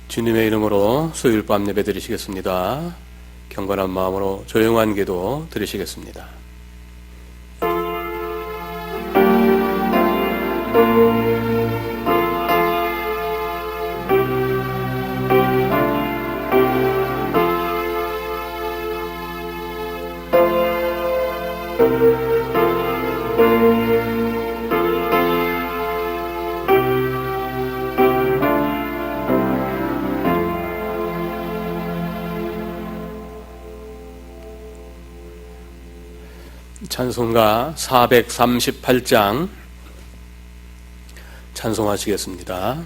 주님의 이름으로 수요일 밤 예배 드리시겠습니다. 경건한 마음으로 조용한 기도 드리시겠습니다. 찬송가 438장 찬송하시겠습니다.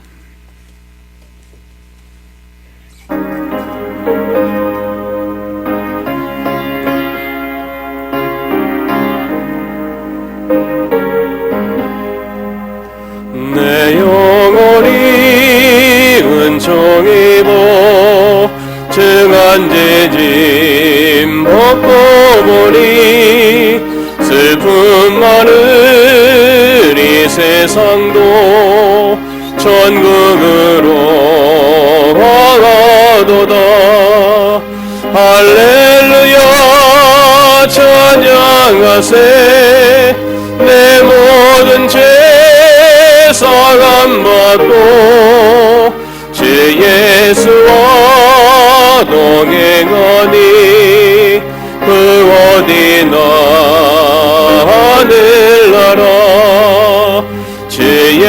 내 영혼이 은총입어 증한 죄짐 벗고 보니 슬픔 많은 이 세상도 천국으로 가도다. 할렐루야 찬양하세. 내 모든 죄 사함 받고 주 예수와 동행하니 그 어디나 하늘나라. 주의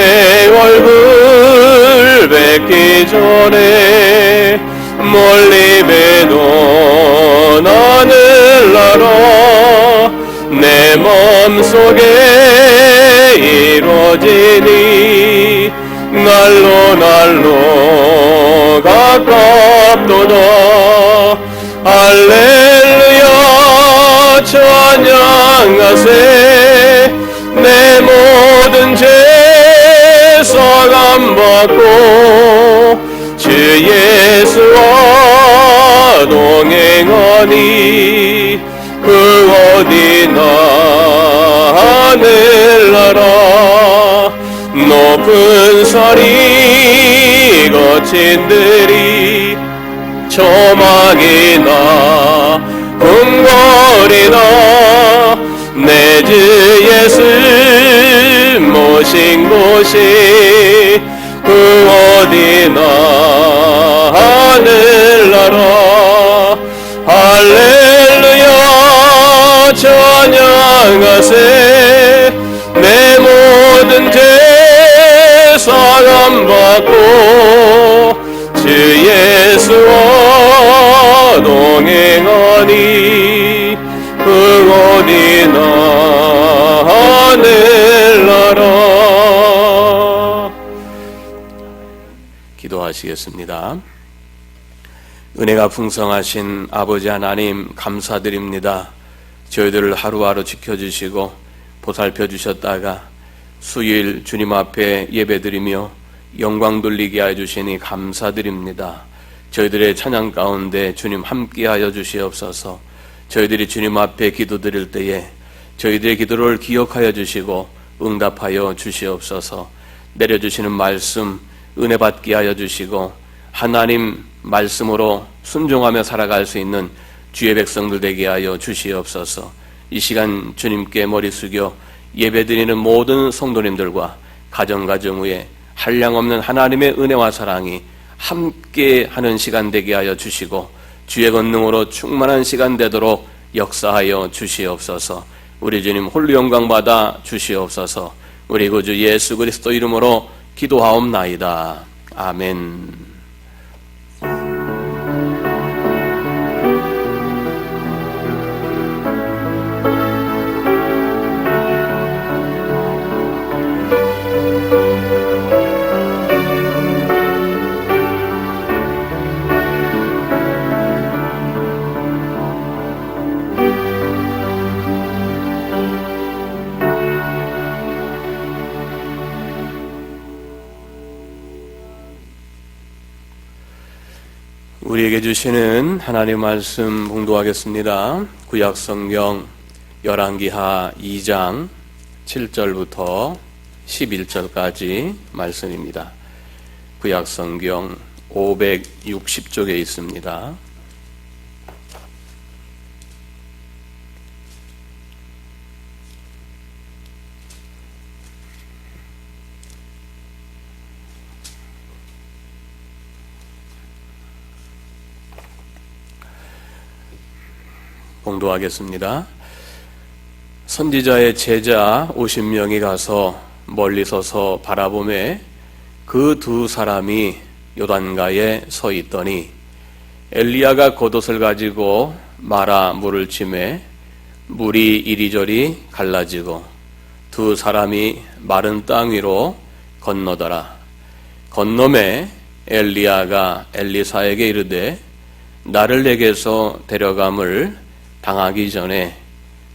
얼굴 뵙기 전에 멀리 뵈던 하늘나라. 내 맘속에 이루어지니 날로 가깝도다. 할렐루야 찬양하세. 내 모든 죄 사함 받고 주 예수와 동행하니 그 어디나 하늘나라. 높은 산이 거친 들이 조망이나 궁궐이나 내 주 예수 모신 곳이 그 어디나 하늘나라. 할렐루야 찬양하세. 내 모든 죄 사함 받고 주 예수와 동행하니 그 어디나 하늘나라. 기도하시겠습니다. 은혜가 풍성하신 아버지 하나님 감사드립니다. 저희들을 하루하루 지켜주시고 보살펴 주셨다가 수요일 주님 앞에 예배드리며 영광 돌리게 하여 주시니 감사드립니다. 저희들의 찬양 가운데 주님 함께하여 주시옵소서. 저희들이 주님 앞에 기도드릴 때에 저희들의 기도를 기억하여 주시고 응답하여 주시옵소서. 내려주시는 말씀 은혜 받게 하여 주시고 하나님 말씀으로 순종하며 살아갈 수 있는 주의 백성들 되게 하여 주시옵소서. 이 시간 주님께 머리 숙여 예배드리는 모든 성도님들과 가정 위에 한량없는 하나님의 은혜와 사랑이 함께하는 시간 되게 하여 주시고 주의 권능으로 충만한 시간 되도록 역사하여 주시옵소서. 우리 주님 홀로 영광 받아 주시옵소서. 우리 구주 예수 그리스도 이름으로 기도하옵나이다. 아멘. 우리에게 주시는 하나님의 말씀 봉독하겠습니다. 구약성경 열왕기하 2장 7절부터 11절까지 말씀입니다. 구약성경 560쪽에 있습니다. 봉독하겠습니다. 선지자의 제자 50명이 가서 멀리 서서 바라보매 그 두 사람이 요단가에 서 있더니 엘리야가 겉옷을 가지고 마라 물을 치매 물이 이리저리 갈라지고 두 사람이 마른 땅 위로 건너더라. 건너매 엘리야가 엘리사에게 이르되 나를 내게서 데려감을 당하기 전에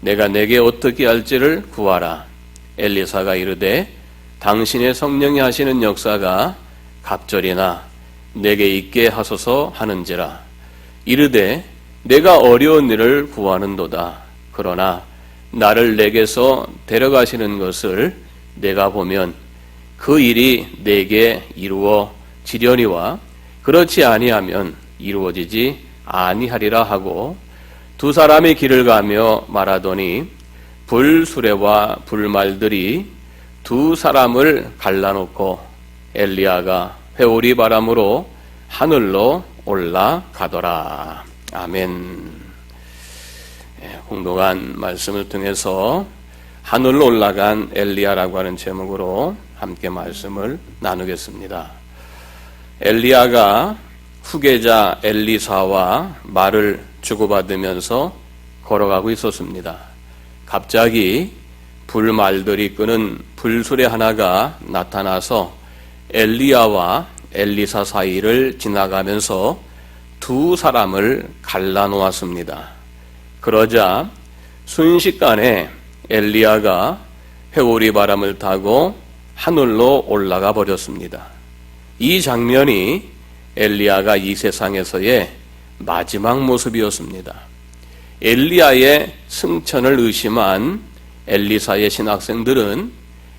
내가 내게 어떻게 할지를 구하라. 엘리사가 이르되 당신의 성령이 하시는 역사가 갑절이나 내게 있게 하소서 하는지라. 이르되 내가 어려운 일을 구하는도다. 그러나 나를 내게서 데려가시는 것을 내가 보면 그 일이 내게 이루어지려니와 그렇지 아니하면 이루어지지 아니하리라 하고 두 사람이 길을 가며 말하더니 불수레와 불말들이 두 사람을 갈라놓고 엘리야가 회오리 바람으로 하늘로 올라가더라. 아멘. 공동한 말씀을 통해서 하늘로 올라간 엘리야라고 하는 제목으로 함께 말씀을 나누겠습니다. 엘리야가 후계자 엘리사와 말을 주고받으면서 걸어가고 있었습니다. 갑자기 불말들이 끄는 불수레 하나가 나타나서 엘리야와 엘리사 사이를 지나가면서 두 사람을 갈라놓았습니다. 그러자 순식간에 엘리야가 회오리 바람을 타고 하늘로 올라가 버렸습니다. 이 장면이 엘리야가 이 세상에서의 마지막 모습이었습니다. 엘리야의 승천을 의심한 엘리사의 신학생들은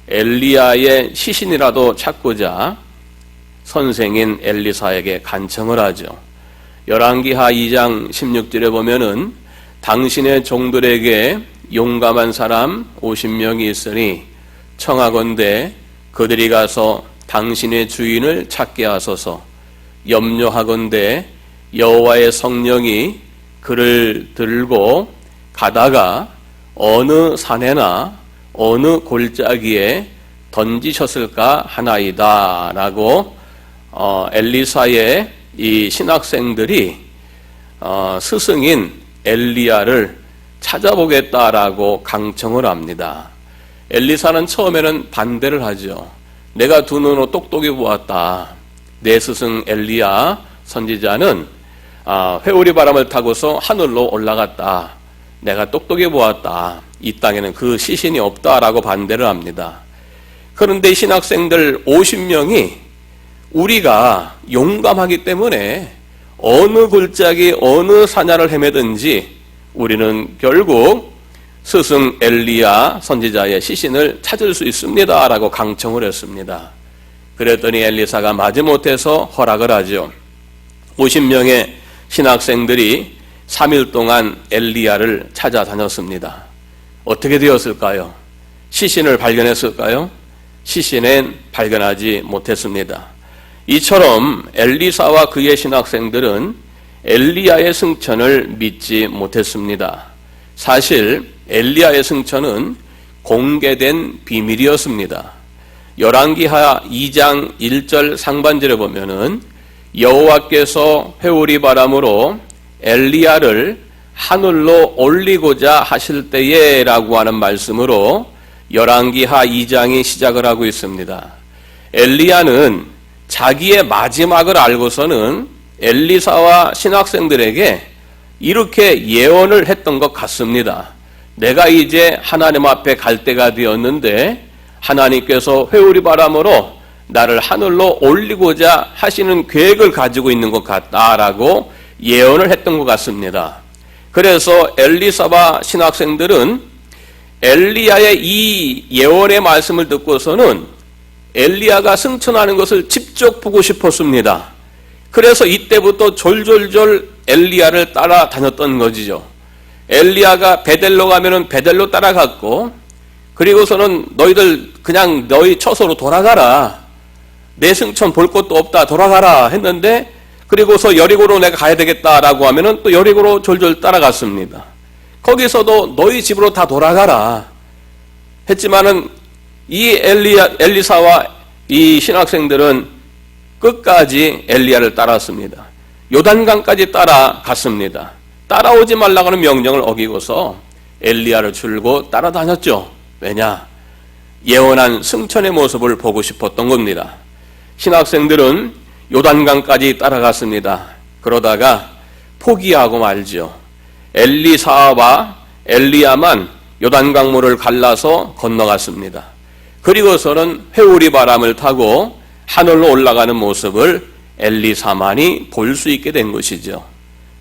엘리야의 시신이라도 찾고자 선생인 엘리사에게 간청을 하죠. 열왕기하 2장 16절에 보면은 당신의 종들에게 용감한 사람 50명이 있으니 청하건대 그들이 가서 당신의 주인을 찾게 하소서. 염려하건대 여호와의 성령이 그를 들고 가다가 어느 산에나 어느 골짜기에 던지셨을까 하나이다 라고 엘리사의 이 신학생들이 스승인 엘리야를 찾아보겠다라고 강청을 합니다. 엘리사는 처음에는 반대를 하죠. 내가 두 눈으로 똑똑히 보았다. 내 스승 엘리야 선지자는 회오리 바람을 타고서 하늘로 올라갔다. 내가 똑똑히 보았다. 이 땅에는 그 시신이 없다라고 반대를 합니다. 그런데 신학생들 50명이 우리가 용감하기 때문에 어느 골짜기 어느 산야를 헤매든지 우리는 결국 스승 엘리야 선지자의 시신을 찾을 수 있습니다 라고 강청을 했습니다. 그랬더니 엘리사가 마지못해서 허락을 하죠. 50명의 신학생들이 3일 동안 엘리야를 찾아다녔습니다. 어떻게 되었을까요? 시신을 발견했을까요? 시신은 발견하지 못했습니다. 이처럼 엘리사와 그의 신학생들은 엘리야의 승천을 믿지 못했습니다. 사실 엘리야의 승천은 공개된 비밀이었습니다. 열왕기하 2장 1절 상반절에 보면은 여호와께서 회오리 바람으로 엘리야를 하늘로 올리고자 하실 때에 라고 하는 말씀으로 열왕기하 2장이 시작을 하고 있습니다. 엘리야는 자기의 마지막을 알고서는 엘리사와 신학생들에게 이렇게 예언을 했던 것 같습니다. 내가 이제 하나님 앞에 갈 때가 되었는데 하나님께서 회오리 바람으로 나를 하늘로 올리고자 하시는 계획을 가지고 있는 것 같다라고 예언을 했던 것 같습니다. 그래서 엘리사와 신학생들은 엘리야의 이 예언의 말씀을 듣고서는 엘리야가 승천하는 것을 직접 보고 싶었습니다. 그래서 이때부터 졸졸졸 엘리야를 따라다녔던 것이죠. 엘리야가 베델로 가면은 베델로 따라갔고, 그리고서는 너희들 그냥 너희 처소로 돌아가라, 내 승천 볼 것도 없다, 돌아가라 했는데, 그리고서 여리고로 내가 가야 되겠다라고 하면은 또 여리고로 졸졸 따라갔습니다. 거기서도 너희 집으로 다 돌아가라 했지만은 이 엘리사와 이 신학생들은 끝까지 엘리야를 따랐습니다. 요단강까지 따라갔습니다. 따라오지 말라고 하는 명령을 어기고서 엘리야를 줄고 따라다녔죠. 왜냐? 예언한 승천의 모습을 보고 싶었던 겁니다. 신학생들은 요단강까지 따라갔습니다. 그러다가 포기하고 말죠. 엘리사와 엘리야만 요단강물을 갈라서 건너갔습니다. 그리고서는 회오리 바람을 타고 하늘로 올라가는 모습을 엘리사만이 볼 수 있게 된 것이죠.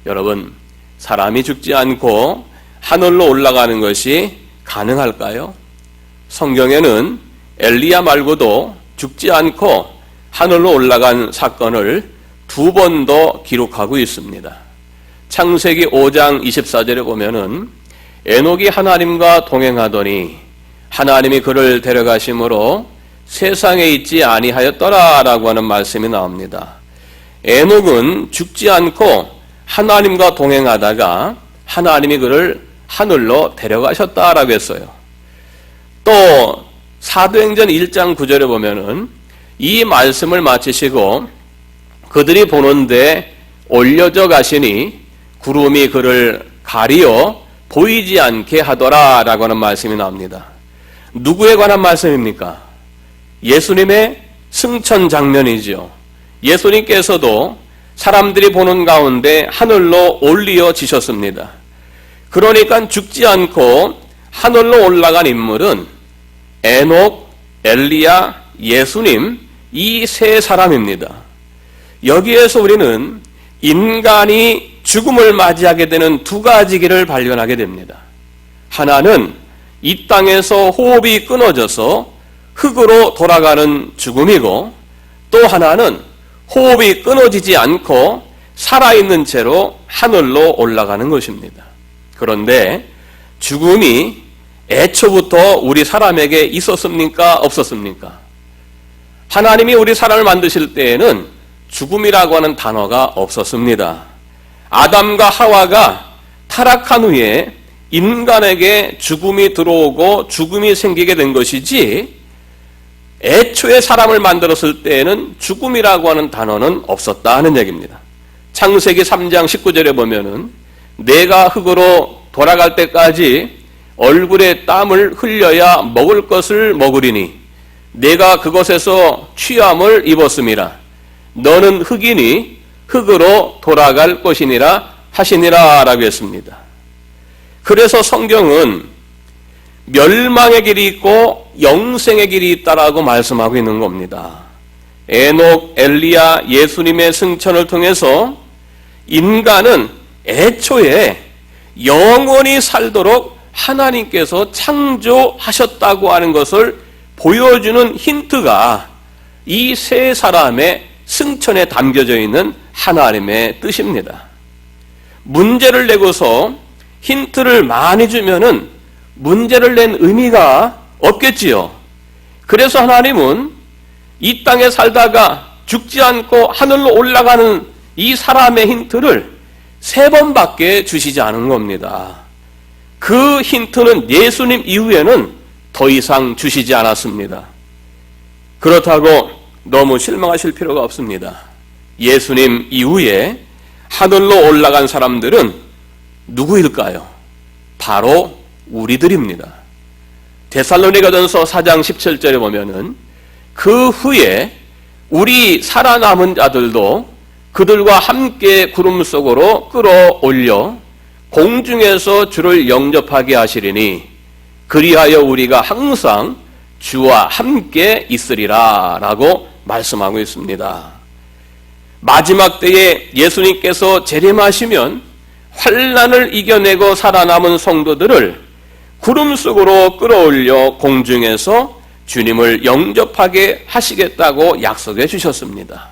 여러분, 사람이 죽지 않고 하늘로 올라가는 것이 가능할까요? 성경에는 엘리야 말고도 죽지 않고 하늘로 올라간 사건을 2번 더 기록하고 있습니다. 창세기 5장 24절에 보면은 에녹이 하나님과 동행하더니 하나님이 그를 데려가심으로 세상에 있지 아니하였더라라고 하는 말씀이 나옵니다. 에녹은 죽지 않고 하나님과 동행하다가 하나님이 그를 하늘로 데려가셨다라고 했어요. 또 사도행전 1장 9절에 보면은 이 말씀을 마치시고 그들이 보는데 올려져 가시니 구름이 그를 가리어 보이지 않게 하더라라고 하는 말씀이 나옵니다. 누구에 관한 말씀입니까? 예수님의 승천 장면이죠. 예수님께서도 사람들이 보는 가운데 하늘로 올리어지셨습니다. 그러니까 죽지 않고 하늘로 올라간 인물은 에녹, 엘리야, 예수님, 이 세 사람입니다. 여기에서 우리는 인간이 죽음을 맞이하게 되는 2가지 길을 발견하게 됩니다. 하나는 이 땅에서 호흡이 끊어져서 흙으로 돌아가는 죽음이고, 또 하나는 호흡이 끊어지지 않고 살아있는 채로 하늘로 올라가는 것입니다. 그런데 죽음이 애초부터 우리 사람에게 있었습니까? 없었습니까? 하나님이 우리 사람을 만드실 때에는 죽음이라고 하는 단어가 없었습니다. 아담과 하와가 타락한 후에 인간에게 죽음이 들어오고 죽음이 생기게 된 것이지, 애초에 사람을 만들었을 때에는 죽음이라고 하는 단어는 없었다 하는 얘기입니다. 창세기 3장 19절에 보면은 내가 흙으로 돌아갈 때까지 얼굴에 땀을 흘려야 먹을 것을 먹으리니 내가 그것에서 취함을 입었음이라. 너는 흙이니 흙으로 돌아갈 것이니라 하시니라 라고 했습니다. 그래서 성경은 멸망의 길이 있고 영생의 길이 있다라고 말씀하고 있는 겁니다. 에녹, 엘리야, 예수님의 승천을 통해서 인간은 애초에 영원히 살도록 하나님께서 창조하셨다고 하는 것을 보여주는 힌트가 이 세 사람의 승천에 담겨져 있는 하나님의 뜻입니다. 문제를 내고서 힌트를 많이 주면은 문제를 낸 의미가 없겠지요. 그래서 하나님은 이 땅에 살다가 죽지 않고 하늘로 올라가는 이 사람의 힌트를 3번밖에 주시지 않은 겁니다. 그 힌트는 예수님 이후에는 더 이상 주시지 않았습니다. 그렇다고 너무 실망하실 필요가 없습니다. 예수님 이후에 하늘로 올라간 사람들은 누구일까요? 바로 우리들입니다. 데살로니가전서 4장 17절에 보면은 그 후에 우리 살아남은 자들도 그들과 함께 구름 속으로 끌어올려 공중에서 주를 영접하게 하시리니 그리하여 우리가 항상 주와 함께 있으리라 라고 말씀하고 있습니다. 마지막 때에 예수님께서 재림하시면 환난을 이겨내고 살아남은 성도들을 구름 속으로 끌어올려 공중에서 주님을 영접하게 하시겠다고 약속해 주셨습니다.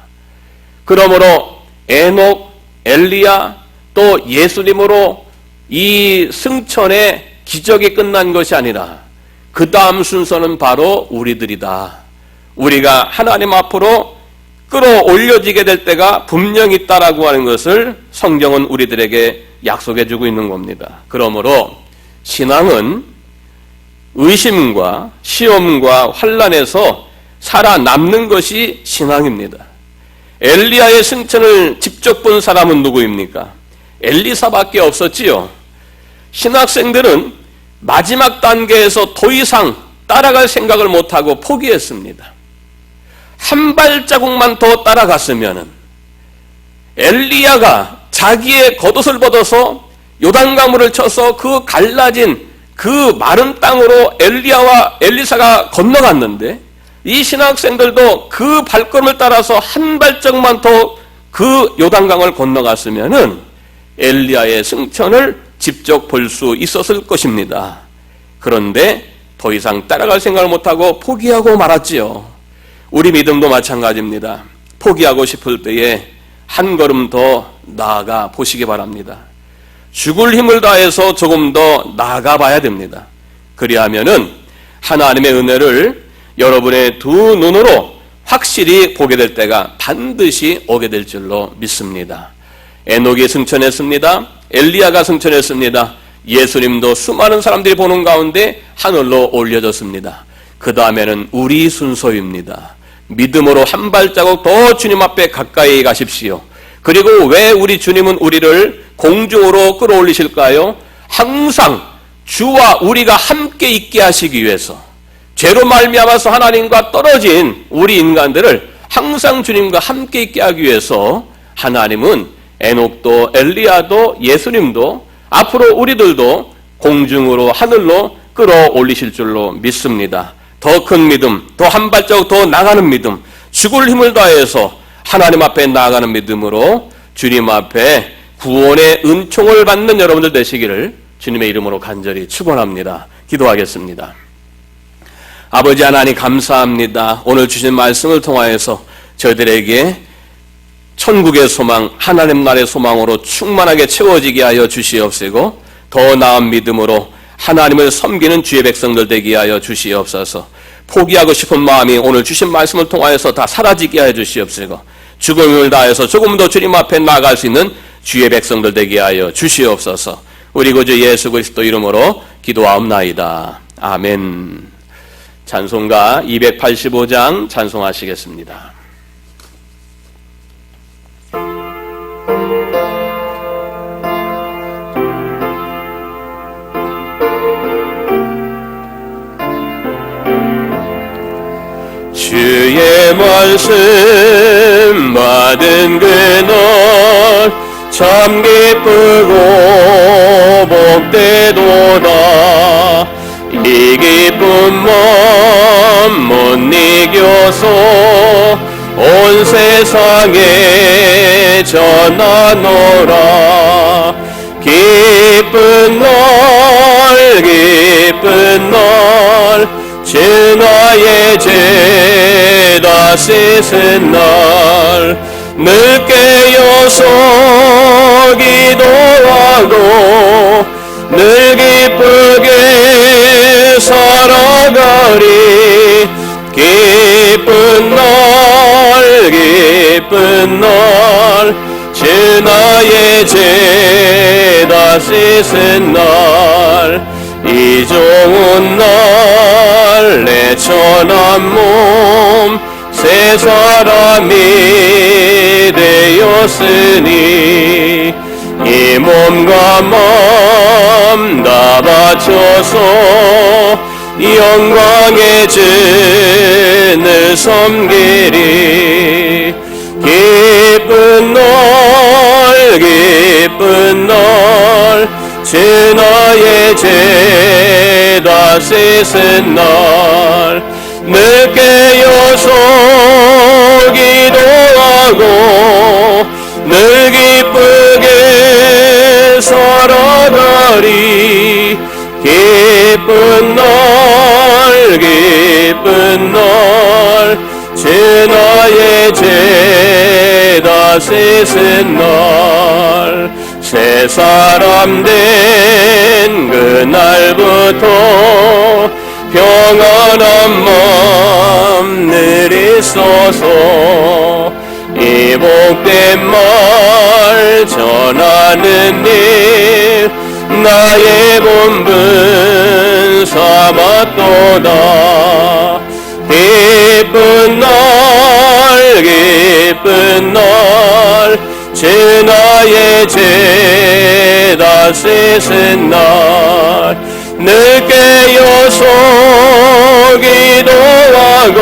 그러므로 에녹, 엘리야, 또 예수님으로 이 승천의 기적이 끝난 것이 아니라 그 다음 순서는 바로 우리들이다. 우리가 하나님 앞으로 끌어올려지게 될 때가 분명히 있다라고 하는 것을 성경은 우리들에게 약속해 주고 있는 겁니다. 그러므로 신앙은 의심과 시험과 환난에서 살아남는 것이 신앙입니다. 엘리야의 승천을 직접 본 사람은 누구입니까? 엘리사밖에 없었지요. 신학생들은 마지막 단계에서 더 이상 따라갈 생각을 못하고 포기했습니다. 한 발자국만 더 따라갔으면 엘리야가 자기의 겉옷을 벗어서 요단강물을 쳐서 그 갈라진 그 마른 땅으로 엘리야와 엘리사가 건너갔는데, 이 신학생들도 그 발걸음을 따라서 한 발짝만 더 그 요단강을 건너갔으면은 엘리야의 승천을 직접 볼 수 있었을 것입니다. 그런데 더 이상 따라갈 생각을 못하고 포기하고 말았지요. 우리 믿음도 마찬가지입니다. 포기하고 싶을 때에 한 걸음 더 나아가 보시기 바랍니다. 죽을 힘을 다해서 조금 더 나아가 봐야 됩니다. 그리하면은 하나님의 은혜를 여러분의 두 눈으로 확실히 보게 될 때가 반드시 오게 될 줄로 믿습니다. 에녹이 승천했습니다. 엘리야가 승천했습니다. 예수님도 수많은 사람들이 보는 가운데 하늘로 올려졌습니다. 그 다음에는 우리 순서입니다. 믿음으로 한 발자국 더 주님 앞에 가까이 가십시오. 그리고 왜 우리 주님은 우리를 공중으로 끌어올리실까요? 항상 주와 우리가 함께 있게 하시기 위해서, 죄로 말미암아서 하나님과 떨어진 우리 인간들을 항상 주님과 함께 있게 하기 위해서 하나님은 에녹도 엘리야도 예수님도 앞으로 우리들도 공중으로 하늘로 끌어올리실 줄로 믿습니다. 더 큰 믿음, 더 한 발자국 더 나가는 믿음, 죽을 힘을 다해서 하나님 앞에 나아가는 믿음으로 주님 앞에 구원의 은총을 받는 여러분들 되시기를 주님의 이름으로 간절히 축원합니다. 기도하겠습니다. 아버지 하나님 감사합니다. 오늘 주신 말씀을 통하여서 저희들에게 천국의 소망, 하나님 나라의 소망으로 충만하게 채워지게 하여 주시옵시고, 더 나은 믿음으로 하나님을 섬기는 주의 백성들 되게 하여 주시옵소서. 포기하고 싶은 마음이 오늘 주신 말씀을 통하여서 다 사라지게 하여 주시옵시고, 죽음을 다해서 조금 더 주님 앞에 나아갈 수 있는 주의 백성들 되게 하여 주시옵소서. 우리 구주 예수 그리스도 이름으로 기도하옵나이다. 아멘. 찬송가 285장 찬송하시겠습니다. 주의 말씀 받은 그날 참 기쁘고 복되도다. 이 기쁜 마음 못 이겨서 온 세상에 전하노라. 기쁜 날 주 나의 죄 다 씻은 날, 늘 깨어서 기도하고 늘 기쁘게 살아가리. 기쁜 날 주 나의 죄 다 씻은 날, 이 좋은 날 내 천한 몸 새 사람이 되었으니, 이 몸과 마음 다 바쳐서 영광의 주를 섬기리. 기쁜 날 주 나의 죄 다 씻은 날, 늘 깨어서 기도하고 늘 기쁘게 살아가리. 기쁜 날 주 나의 죄다 씻은 날, 새 사람 된 그날부터 평안한 마음 늘 있어서 이 복된 말 전하는 일 나의 본분 삼았도다. 기쁜 날 주 나의 죄다 씻은 날, 늘 깨어서 기도하고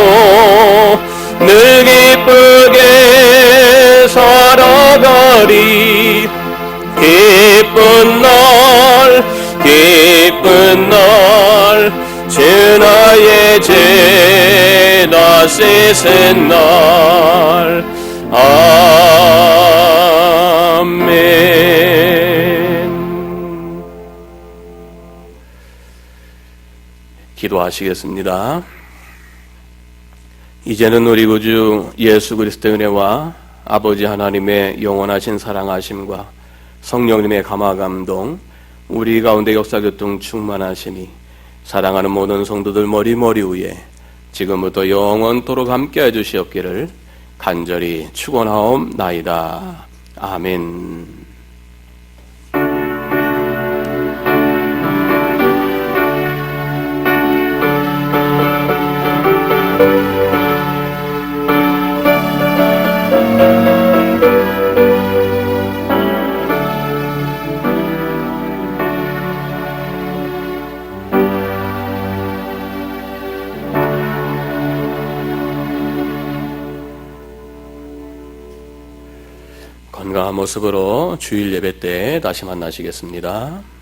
늘 기쁘게 살아가리. 기쁜 날 주 나의 죄다 씻은 날. 아멘. 기도하시겠습니다. 이제는 우리 구주 예수 그리스도의 은혜와 아버지 하나님의 영원하신 사랑하심과 성령님의 감화감동, 우리 가운데 역사교통 충만하시니 사랑하는 모든 성도들 머리 위에 지금부터 영원토록 함께해 주시옵기를 간절히 축원하옵나이다. 아멘. 건강한 모습으로 주일 예배 때 다시 만나시겠습니다.